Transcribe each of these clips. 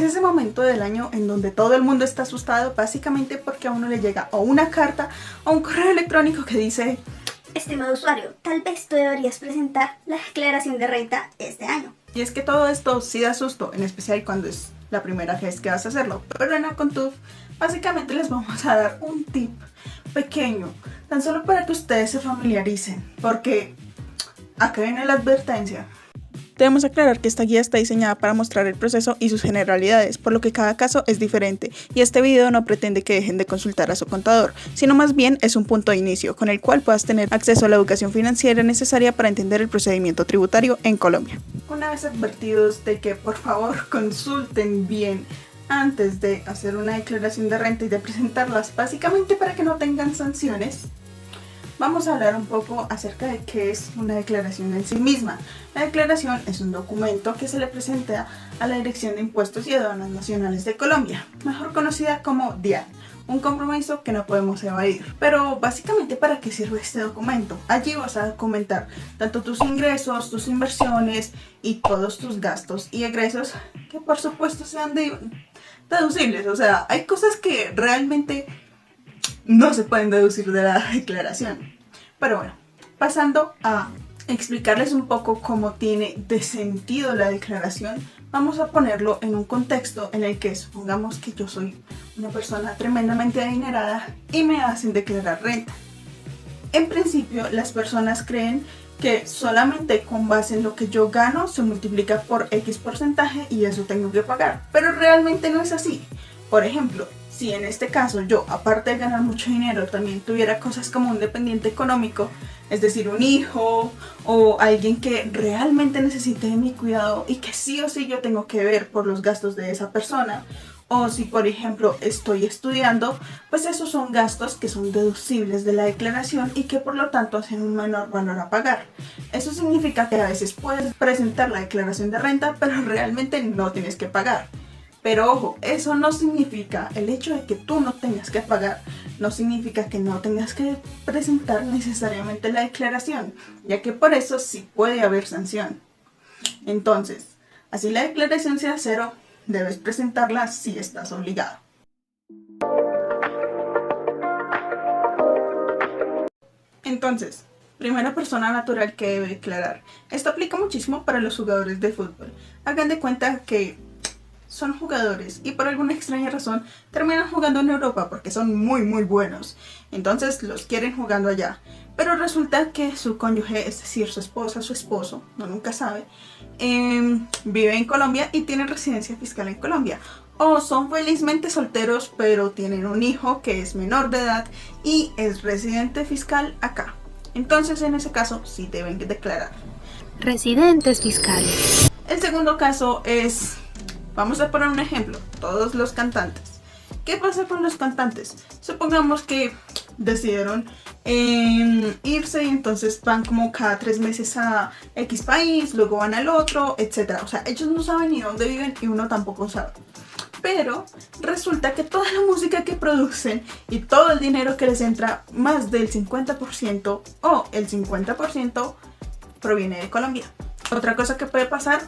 Es ese momento del año en donde todo el mundo está asustado, básicamente porque a uno le llega o una carta o un correo electrónico que dice: estimado usuario, tal vez tú deberías presentar la declaración de renta este año. Y es que todo esto sí da susto, en especial cuando es la primera vez que vas a hacerlo. Pero en Acontuf básicamente les vamos a dar un tip pequeño, tan solo para que ustedes se familiaricen, porque acá viene la advertencia. Debemos aclarar que esta guía está diseñada para mostrar el proceso y sus generalidades, por lo que cada caso es diferente, y este video no pretende que dejen de consultar a su contador, sino más bien es un punto de inicio con el cual puedas tener acceso a la educación financiera necesaria para entender el procedimiento tributario en Colombia. Una vez advertidos de que por favor consulten bien antes de hacer una declaración de renta y de presentarlas, básicamente para que no tengan sanciones, vamos a hablar un poco acerca de qué es una declaración en sí misma. La declaración es un documento que se le presenta a la Dirección de Impuestos y Aduanas Nacionales de Colombia, mejor conocida como DIAN, un compromiso que no podemos evadir. Pero básicamente, ¿para qué sirve este documento? Allí vas a documentar tanto tus ingresos, tus inversiones y todos tus gastos y egresos, que por supuesto sean deducibles. O sea, hay cosas que realmente no se pueden deducir de la declaración. Pero bueno, pasando a explicarles un poco cómo tiene de sentido la declaración, vamos a ponerlo en un contexto en el que supongamos que yo soy una persona tremendamente adinerada y me hacen declarar renta. En principio, las personas creen que solamente con base en lo que yo gano se multiplica por X porcentaje y eso tengo que pagar, pero realmente no es así. Por ejemplo, si en este caso yo, aparte de ganar mucho dinero, también tuviera cosas como un dependiente económico, es decir, un hijo o alguien que realmente necesite de mi cuidado y que sí o sí yo tengo que ver por los gastos de esa persona, o si por ejemplo estoy estudiando, pues esos son gastos que son deducibles de la declaración y que por lo tanto hacen un menor valor a pagar. Eso significa que a veces puedes presentar la declaración de renta, pero realmente no tienes que pagar. Pero ojo, eso no significa, el hecho de que tú no tengas que pagar, no significa que no tengas que presentar necesariamente la declaración, ya que por eso sí puede haber sanción. Entonces, así la declaración sea cero, debes presentarla si estás obligado. Entonces, primera persona natural que debe declarar. Esto aplica muchísimo para los jugadores de fútbol. Hagan de cuenta que son jugadores y por alguna extraña razón terminan jugando en Europa porque son muy buenos, entonces los quieren jugando allá, pero resulta que su cónyuge, es decir, su esposa, su esposo, no nunca sabe, vive en Colombia y tiene residencia fiscal en Colombia, o son felizmente solteros pero tienen un hijo que es menor de edad y es residente fiscal acá. Entonces en ese caso sí deben declarar. Residentes fiscales. El segundo caso es, vamos a poner un ejemplo, todos los cantantes. ¿Qué pasa con los cantantes? Supongamos que decidieron irse y entonces van como cada 3 meses a X país, luego van al otro, etc. O sea, ellos no saben ni dónde viven y uno tampoco sabe. Pero resulta que toda la música que producen y todo el dinero que les entra, más del 50% o el 50%, proviene de Colombia. Otra cosa que puede pasar,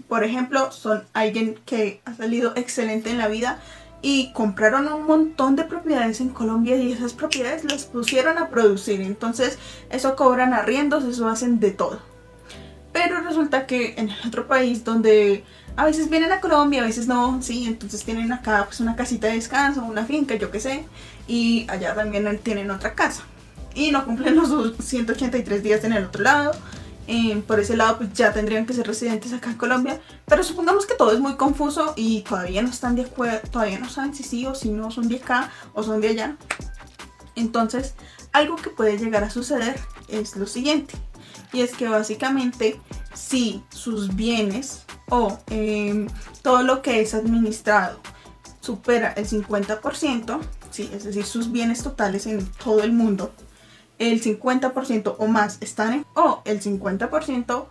por ejemplo, son alguien que ha salido excelente en la vida y compraron un montón de propiedades en Colombia y esas propiedades las pusieron a producir. Entonces eso cobran arriendos, eso hacen de todo. Pero resulta que en el otro país donde a veces vienen a Colombia, a veces no, sí, entonces tienen acá pues una casita de descanso, una finca, yo qué sé, y allá también tienen otra casa. Y no cumplen los 183 días en el otro lado. Por ese lado pues ya tendrían que ser residentes acá en Colombia, pero supongamos que todo es muy confuso y todavía no están de acuerdo, todavía no saben si sí o si no son de acá o son de allá. Entonces algo que puede llegar a suceder es lo siguiente, y es que básicamente si sus bienes o todo lo que es administrado supera el 50%, sí, es decir, sus bienes totales en todo el mundo, el 50% o más están en, o el 50%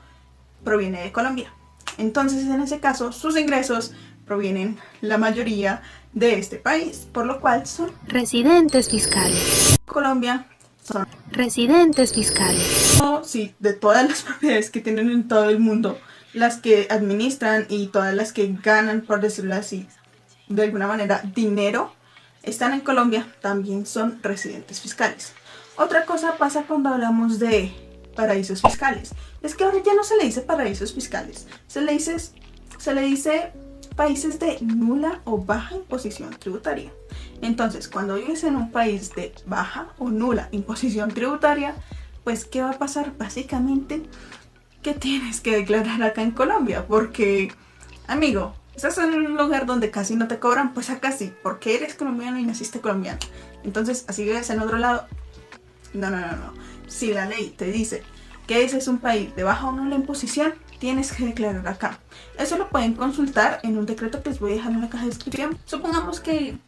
proviene de Colombia. Entonces en ese caso sus ingresos provienen la mayoría de este país, por lo cual son residentes fiscales. Colombia son residentes fiscales. O sí, de todas las propiedades que tienen en todo el mundo, las que administran y todas las que ganan, por decirlo así, de alguna manera, dinero, están en Colombia, también son residentes fiscales. Otra cosa pasa cuando hablamos de paraísos fiscales. Es que ahora ya no se le dice paraísos fiscales, se le dice países de nula o baja imposición tributaria. Entonces, cuando vives en un país de baja o nula imposición tributaria, pues ¿qué va a pasar? Básicamente que tienes que declarar acá en Colombia, porque, amigo, estás en un lugar donde casi no te cobran, pues acá sí, porque eres colombiano y naciste colombiano. Entonces, así vives en otro lado. No. Si la ley te dice que ese es un país de baja o nula imposición, tienes que declarar acá. Eso lo pueden consultar en un decreto que les voy a dejar en la caja de descripción. Supongamos que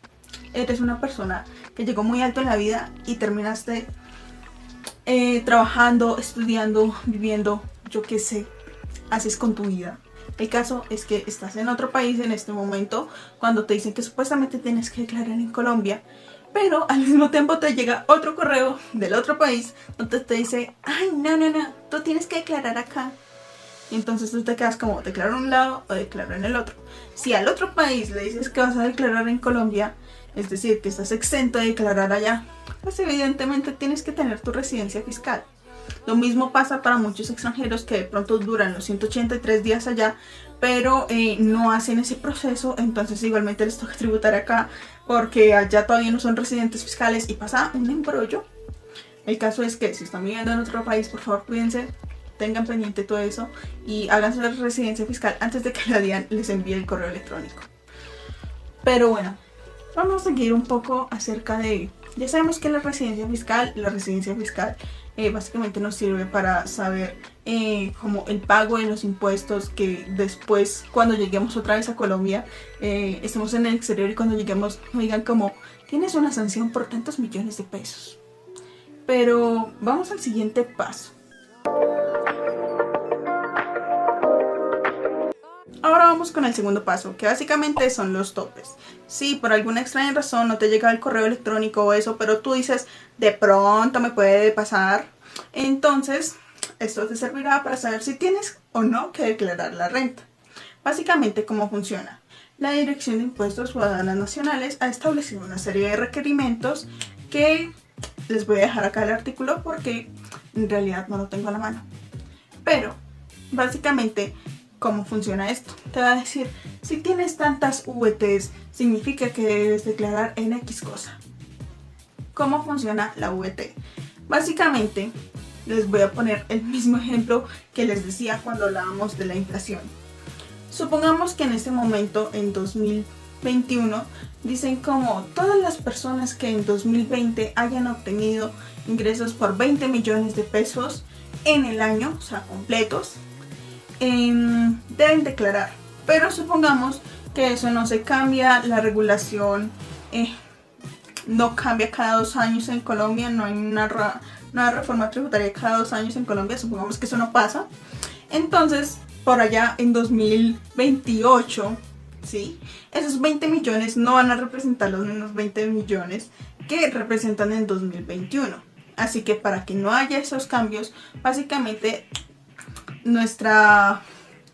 eres una persona que llegó muy alto en la vida y terminaste trabajando, estudiando, viviendo, yo qué sé, haces con tu vida. El caso es que estás en otro país en este momento cuando te dicen que supuestamente tienes que declarar en Colombia, pero al mismo tiempo te llega otro correo del otro país donde te dice, ay, no, tú tienes que declarar acá. Y entonces tú te quedas como, declaro en un lado o declaro en el otro. Si al otro país le dices que vas a declarar en Colombia, es decir, que estás exento de declarar allá, pues evidentemente tienes que tener tu residencia fiscal. Lo mismo pasa para muchos extranjeros que de pronto duran los 183 días allá, pero no hacen ese proceso, entonces igualmente les toca tributar acá porque allá todavía no son residentes fiscales y pasa un embrollo. El caso es que si están viviendo en otro país, por favor cuídense, tengan pendiente todo eso y háganse la residencia fiscal antes de que la DIAN les envíe el correo electrónico. Pero bueno, vamos a seguir un poco acerca de... Ya sabemos que la residencia fiscal básicamente nos sirve para saber como el pago de los impuestos, que después cuando lleguemos otra vez a Colombia, estemos en el exterior y cuando lleguemos nos digan como, tienes una sanción por tantos millones de pesos. Pero vamos al siguiente paso. Ahora vamos con el segundo paso, que básicamente son los topes. Si por alguna extraña razón no te llega el correo electrónico o eso, pero tú dices, de pronto me puede pasar, entonces esto te servirá para saber si tienes o no que declarar la renta. Básicamente, ¿cómo funciona? La Dirección de Impuestos o Aduanas Nacionales ha establecido una serie de requerimientos que les voy a dejar acá el artículo porque en realidad no lo tengo a la mano. Pero, básicamente, ¿cómo funciona esto? Te va a decir, si tienes tantas VTs, significa que debes declarar en X cosa. ¿Cómo funciona la VT? Básicamente, les voy a poner el mismo ejemplo que les decía cuando hablábamos de la inflación. Supongamos que en este momento, en 2021, dicen como todas las personas que en 2020 hayan obtenido ingresos por 20 millones de pesos en el año, o sea, completos, deben declarar. Pero supongamos que eso no se cambia, la regulación no cambia cada 2 años en Colombia, no hay una reforma tributaria cada 2 años en Colombia, supongamos que eso no pasa. Entonces, por allá en 2028, ¿sí? Esos 20 millones no van a representar los mismos 20 millones que representan en 2021. Así que para que no haya esos cambios, básicamente nuestra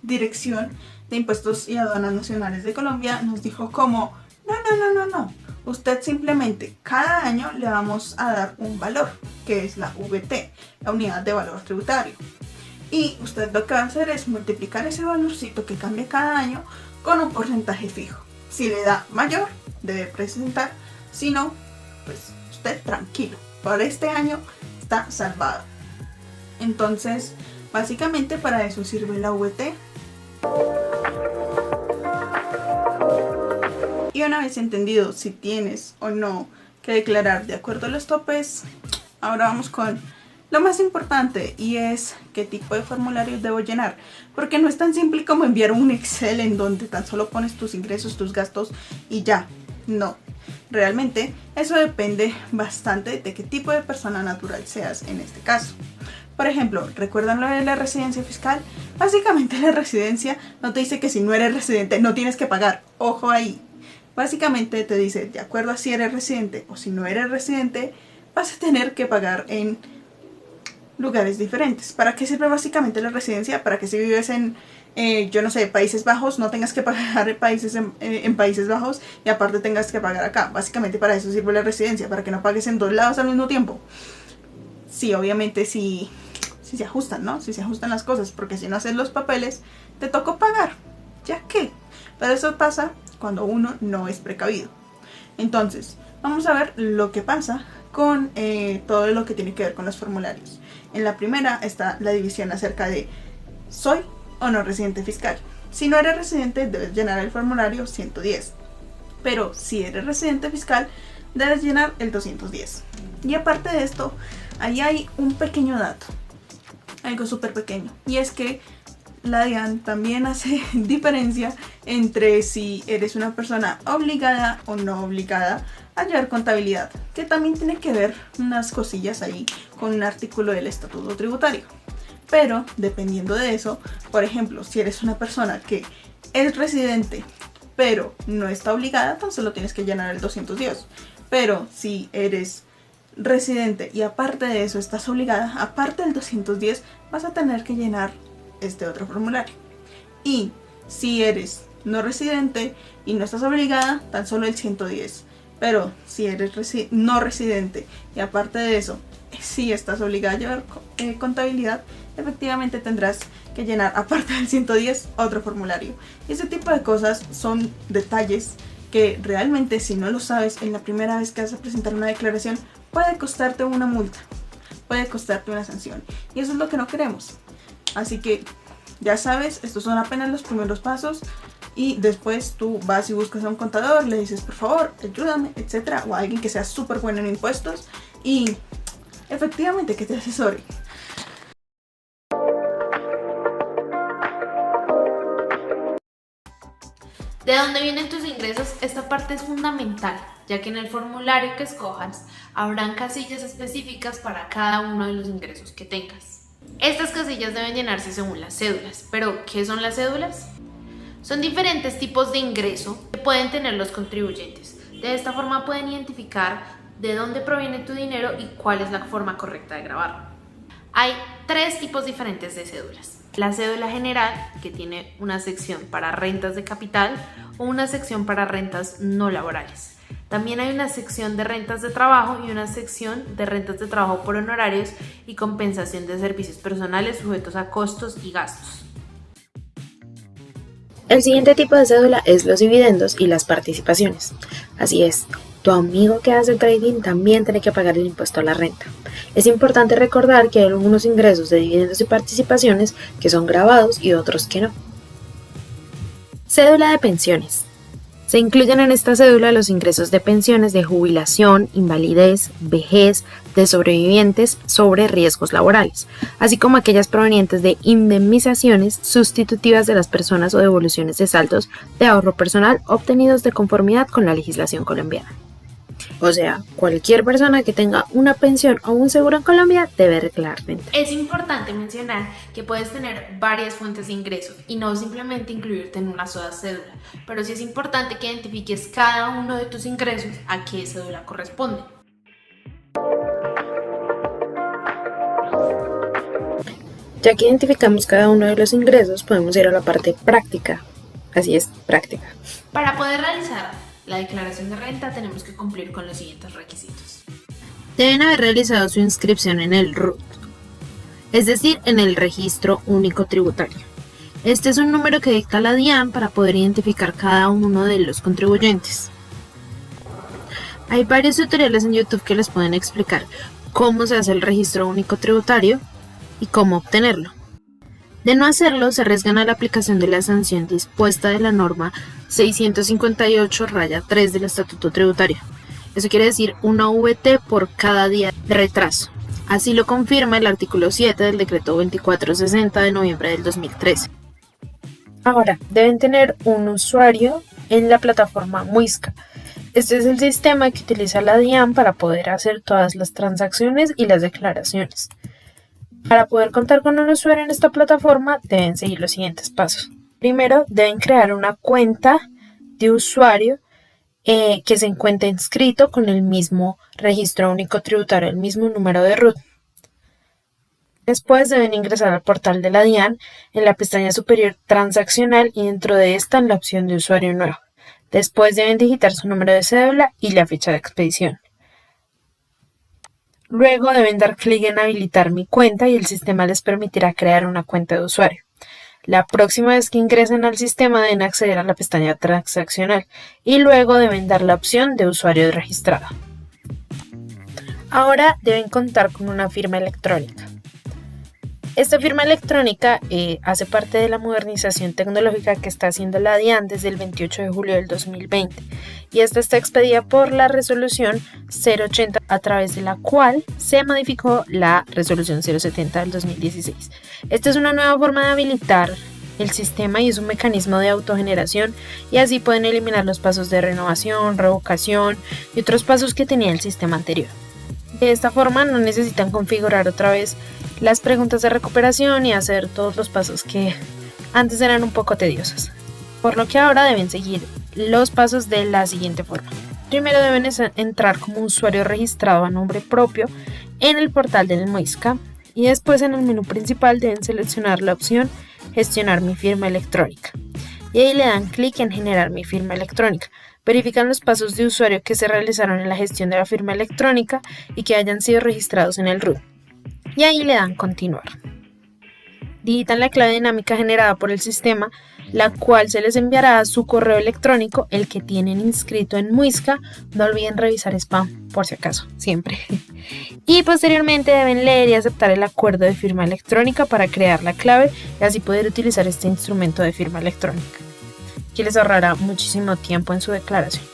Dirección de Impuestos y Aduanas Nacionales de Colombia nos dijo como, no. Usted simplemente cada año le vamos a dar un valor, que es la VT, la unidad de valor tributario. Y usted lo que va a hacer es multiplicar ese valorcito que cambia cada año con un porcentaje fijo. Si le da mayor, debe presentar. Si no, pues usted tranquilo. Por este año está salvado. Entonces, básicamente para eso sirve la VT. Y una vez entendido si tienes o no que declarar de acuerdo a los topes, ahora vamos con lo más importante, y es qué tipo de formulario debo llenar, porque no es tan simple como enviar un Excel en donde tan solo pones tus ingresos, tus gastos y ya. No, realmente eso depende bastante de qué tipo de persona natural seas en este caso. Por ejemplo, ¿recuerdan lo de la residencia fiscal? Básicamente la residencia no te dice que si no eres residente no tienes que pagar. Ojo ahí. Básicamente te dice, de acuerdo a si eres residente o si no eres residente, vas a tener que pagar en lugares diferentes. ¿Para qué sirve básicamente la residencia? Para que si vives en yo no sé, Países Bajos, no tengas que pagar en Países Bajos y aparte tengas que pagar acá. Básicamente para eso sirve la residencia, para que no pagues en dos lados al mismo tiempo. Sí, obviamente si se ajustan, ¿no? Si se ajustan las cosas, porque si no haces los papeles, te tocó pagar. ¿Ya qué? Pero eso pasa cuando uno no es precavido. Entonces, vamos a ver lo que pasa con todo lo que tiene que ver con los formularios. En la primera está la división acerca de ¿soy o no residente fiscal? Si no eres residente, debes llenar el formulario 110. Pero si eres residente fiscal, debes llenar el 210. Y aparte de esto, ahí hay un pequeño dato. Algo súper pequeño. Y es que la DIAN también hace diferencia entre si eres una persona obligada o no obligada a llevar contabilidad, que también tiene que ver unas cosillas ahí con un artículo del Estatuto Tributario. Pero dependiendo de eso, por ejemplo, si eres una persona que es residente pero no está obligada, tan solo tienes que llenar el 210. Pero si eres residente y aparte de eso estás obligada, aparte del 210 vas a tener que llenar este otro formulario. Y si eres no residente y no estás obligada, tan solo el 110. Pero si eres no residente y aparte de eso si estás obligada a llevar contabilidad, efectivamente tendrás que llenar aparte del 110 otro formulario. Y ese tipo de cosas son detalles que realmente, si no lo sabes en la primera vez que vas a presentar una declaración, puede costarte una multa, puede costarte una sanción, y eso es lo que no queremos. Así que ya sabes, estos son apenas los primeros pasos, y después tú vas y buscas a un contador, le dices por favor ayúdame, etcétera, o a alguien que sea súper bueno en impuestos y efectivamente que te asesore. ¿De dónde vienen tus ingresos? Esta parte es fundamental, ya que en el formulario que escojas habrán casillas específicas para cada uno de los ingresos que tengas. Estas casillas deben llenarse según las cédulas. ¿Pero qué son las cédulas? Son diferentes tipos de ingreso que pueden tener los contribuyentes. De esta forma pueden identificar de dónde proviene tu dinero y cuál es la forma correcta de grabarlo. Hay tres tipos diferentes de cédulas. La cédula general, que tiene una sección para rentas de capital o una sección para rentas no laborales. También hay una sección de rentas de trabajo y una sección de rentas de trabajo por honorarios y compensación de servicios personales sujetos a costos y gastos. El siguiente tipo de cédula es los dividendos y las participaciones. Así es, tu amigo que hace trading también tiene que pagar el impuesto a la renta. Es importante recordar que hay algunos ingresos de dividendos y participaciones que son grabados y otros que no. Cédula de pensiones. Se incluyen en esta cédula los ingresos de pensiones de jubilación, invalidez, vejez, de sobrevivientes sobre riesgos laborales, así como aquellas provenientes de indemnizaciones sustitutivas de las personas o devoluciones de saldos de ahorro personal obtenidos de conformidad con la legislación colombiana. O sea, cualquier persona que tenga una pensión o un seguro en Colombia debe declarar renta. Es importante mencionar que puedes tener varias fuentes de ingreso y no simplemente incluirte en una sola cédula, pero sí es importante que identifiques cada uno de tus ingresos a qué cédula corresponde. Ya que identificamos cada uno de los ingresos, podemos ir a la parte práctica. Así es, práctica. Para poder realizar la declaración de renta tenemos que cumplir con los siguientes requisitos. Deben haber realizado su inscripción en el RUT, es decir, en el Registro Único Tributario. Este es un número que dicta la DIAN para poder identificar cada uno de los contribuyentes. Hay varios tutoriales en YouTube que les pueden explicar cómo se hace el Registro Único Tributario y cómo obtenerlo. De no hacerlo, se arriesgan a la aplicación de la sanción dispuesta de la norma 658-3 del Estatuto Tributario. Eso quiere decir una VT por cada día de retraso. Así lo confirma el artículo 7 del decreto 2460 de noviembre del 2013. Ahora, deben tener un usuario en la plataforma Muisca. Este es el sistema que utiliza la DIAN para poder hacer todas las transacciones y las declaraciones. Para poder contar con un usuario en esta plataforma deben seguir los siguientes pasos. Primero, deben crear una cuenta de usuario que se encuentre inscrito con el mismo registro único tributario, el mismo número de RUT. Después deben ingresar al portal de la DIAN en la pestaña superior transaccional y dentro de esta en la opción de usuario nuevo. Después deben digitar su número de cédula y la fecha de expedición. Luego deben dar clic en habilitar mi cuenta y el sistema les permitirá crear una cuenta de usuario. La próxima vez que ingresen al sistema deben acceder a la pestaña transaccional y luego deben dar la opción de usuario registrado. Ahora deben contar con una firma electrónica. Esta firma electrónica hace parte de la modernización tecnológica que está haciendo la DIAN desde el 28 de julio del 2020 y esta está expedida por la resolución 080 a través de la cual se modificó la resolución 070 del 2016. Esta es una nueva forma de habilitar el sistema y es un mecanismo de autogeneración y así pueden eliminar los pasos de renovación, revocación y otros pasos que tenía el sistema anterior. De esta forma no necesitan configurar otra vez las preguntas de recuperación y hacer todos los pasos que antes eran un poco tediosos, por lo que ahora deben seguir los pasos de la siguiente forma. Primero deben entrar como usuario registrado a nombre propio en el portal del Muisca y después en el menú principal deben seleccionar la opción gestionar mi firma electrónica y ahí le dan clic en generar mi firma electrónica. Verifican los pasos de usuario que se realizaron en la gestión de la firma electrónica y que hayan sido registrados en el RUT. Y ahí le dan continuar. Digitan la clave dinámica generada por el sistema, la cual se les enviará a su correo electrónico, el que tienen inscrito en Muisca. No olviden revisar spam, por si acaso, siempre. Y posteriormente deben leer y aceptar el acuerdo de firma electrónica para crear la clave y así poder utilizar este instrumento de firma electrónica, que les ahorrará muchísimo tiempo en su declaración.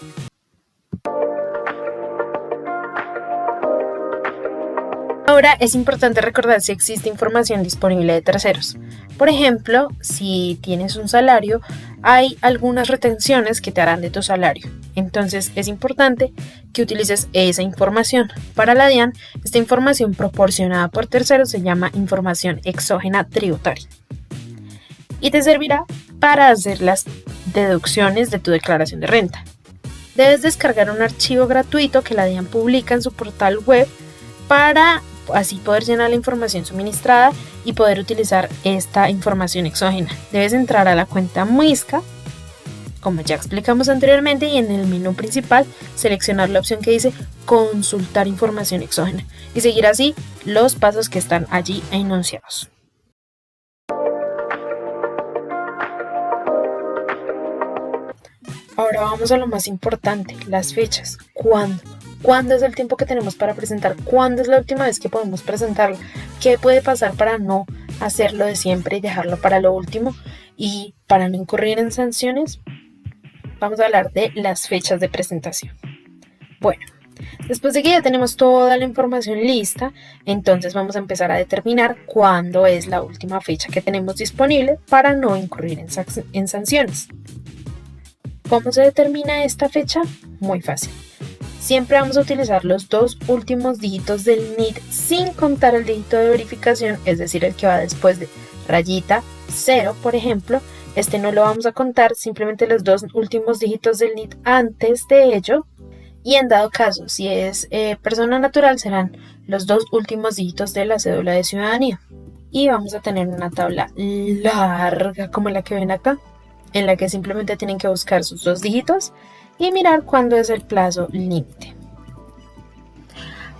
Ahora es importante recordar si existe información disponible de terceros. Por ejemplo, si tienes un salario, hay algunas retenciones que te harán de tu salario. Entonces es importante que utilices esa información. Para la DIAN, esta información proporcionada por terceros se llama información exógena tributaria y te servirá para hacer las deducciones de tu declaración de renta. Debes descargar un archivo gratuito que la DIAN publica en su portal web para así poder llenar la información suministrada y poder utilizar esta información exógena. Debes entrar a la cuenta Muisca, como ya explicamos anteriormente, y en el menú principal seleccionar la opción que dice consultar información exógena y seguir así los pasos que están allí enunciados. Ahora vamos a lo más importante, las fechas. ¿Cuándo? ¿Cuándo es el tiempo que tenemos para presentar? ¿Cuándo es la última vez que podemos presentarlo? ¿Qué puede pasar para no hacerlo de siempre y dejarlo para lo último? Y para no incurrir en sanciones, vamos a hablar de las fechas de presentación. Bueno, después de que ya tenemos toda la información lista, entonces vamos a empezar a determinar cuándo es la última fecha que tenemos disponible para no incurrir en sanciones. ¿Cómo se determina esta fecha? Muy fácil. Siempre vamos a utilizar los dos últimos dígitos del NIT sin contar el dígito de verificación, es decir, el que va después de rayita 0, por ejemplo. Este no lo vamos a contar, simplemente los dos últimos dígitos del NIT antes de ello. Y en dado caso, si es persona natural, serán los dos últimos dígitos de la cédula de ciudadanía. Y vamos a tener una tabla larga como la que ven acá, en la que simplemente tienen que buscar sus dos dígitos y mirar cuándo es el plazo límite.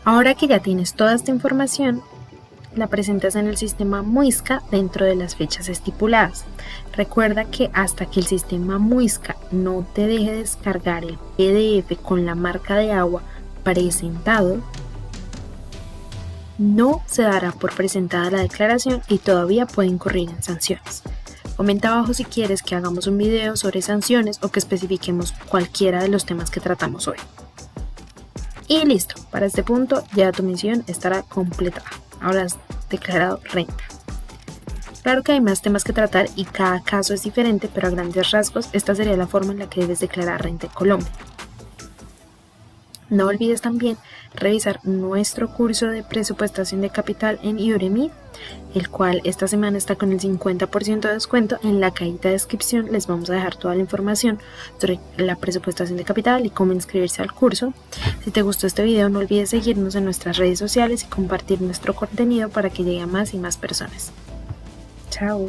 Ahora que ya tienes toda esta información, la presentas en el sistema Muisca dentro de las fechas estipuladas. Recuerda que hasta que el sistema Muisca no te deje descargar el PDF con la marca de agua presentado, no se dará por presentada la declaración y todavía puede incurrir en sanciones. Comenta abajo si quieres que hagamos un video sobre sanciones o que especifiquemos cualquiera de los temas que tratamos hoy. Y listo, para este punto ya tu misión estará completada. Ahora has declarado renta. Claro que hay más temas que tratar y cada caso es diferente, pero a grandes rasgos esta sería la forma en la que debes declarar renta en Colombia. No olvides también revisar nuestro curso de presupuestación de capital en Udemy, el cual esta semana está con el 50% de descuento. En la cajita de descripción les vamos a dejar toda la información sobre la presupuestación de capital y cómo inscribirse al curso. Si te gustó este video, no olvides seguirnos en nuestras redes sociales y compartir nuestro contenido para que llegue a más y más personas. Chao.